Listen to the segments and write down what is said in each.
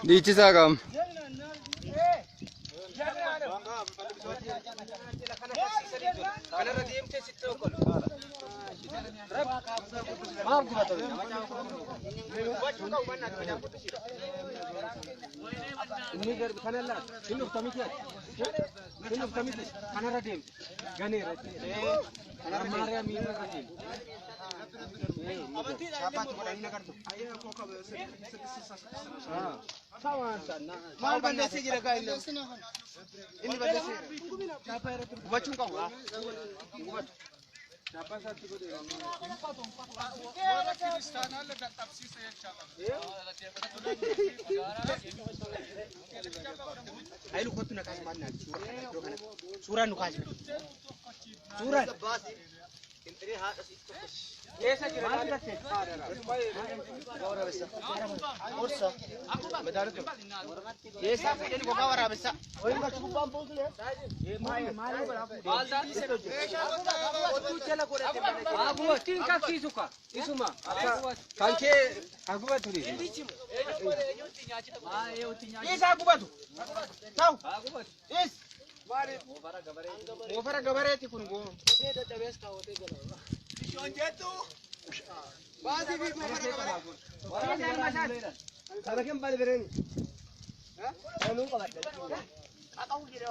Dhiichisaa qaama. Maal balleessee jira gaa inni balleessee hubachuun qabu hubatu. Ayi lukkootu na kaasa maal naati suuraan nu kaasa suuraan. Keessa jira laallate orsa madaalatu keessa fedhani gogaa waraabessa oyin galchu gubbaan boosule otuu jala godhate aguma tiin kaksiisuka isuma kankee aguma turi isa agubatu tau is moofara gabareeti kun goo Onjetu, basi bi moofara gabare. Sana kem bal bereni. Anu qabadde. Akawu jira.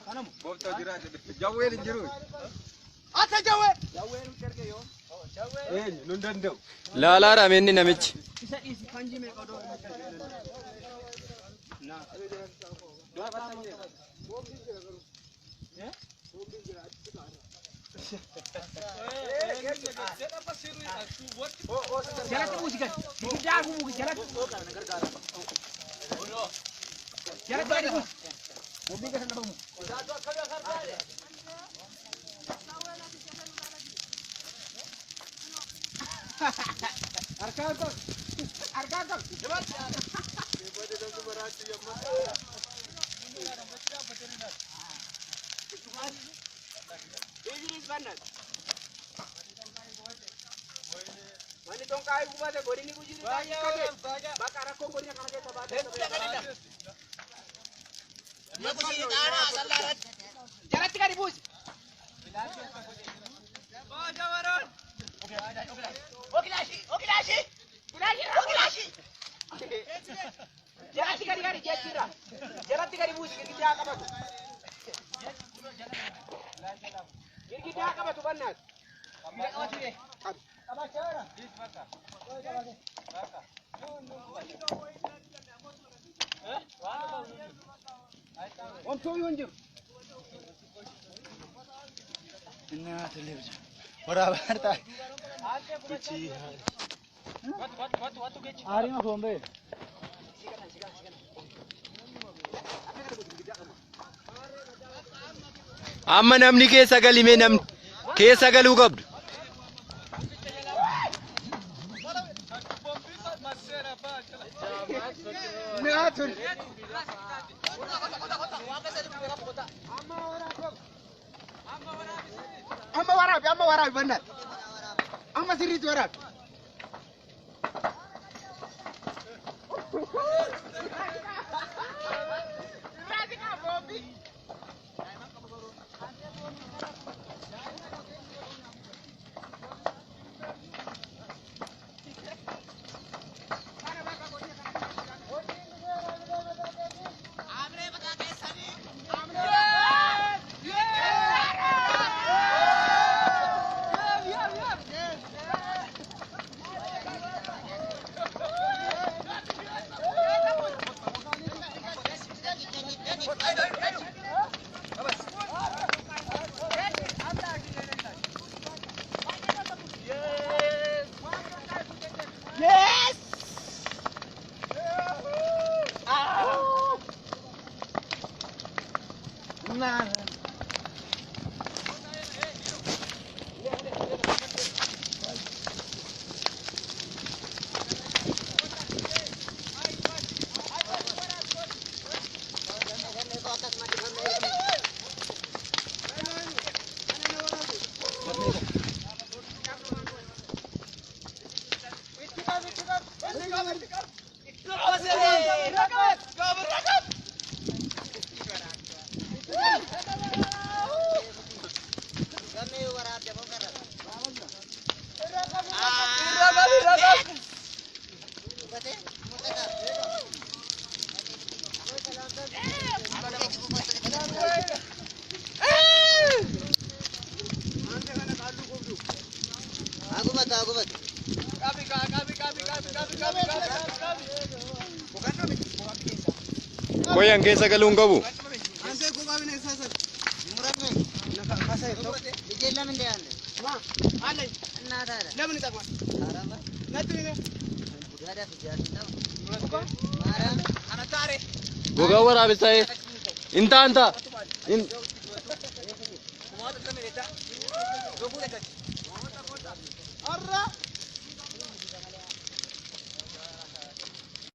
Kanam. Bofta jira. Jawwel jiru. Ata jawwe. Jawwel terke yo. Jawwe. Nundandau. Laalaa rameenni namichi. Isa isi kanji me qado. Na. Dua batanje. Bombi jira garu. Bombi jira. Jalan música, kita aku mau jalan. Jalan tadi bos. Mobil ke sana kamu. Arka kok. Cepat. Daripada dong berhasil ya mas. Ini panas. Mani tong kai buat deh, gori ni kuji ni kai kade. Bakar aku gorinya karena kita bakar. Ni kuji ni ada salah. Jalan 3.000. Bawa waron. Okilashi. Jalan 3 jatira. Jalan 3.000 kita apa tu? Kita apa tu banat? Amma namni keessa galimee namni keessa galuu qabdu. Amma waraab banat. Amma sirriitti waraab. Koyan keessa galuun qabu. Gogaa waraabessaa inta anta Arra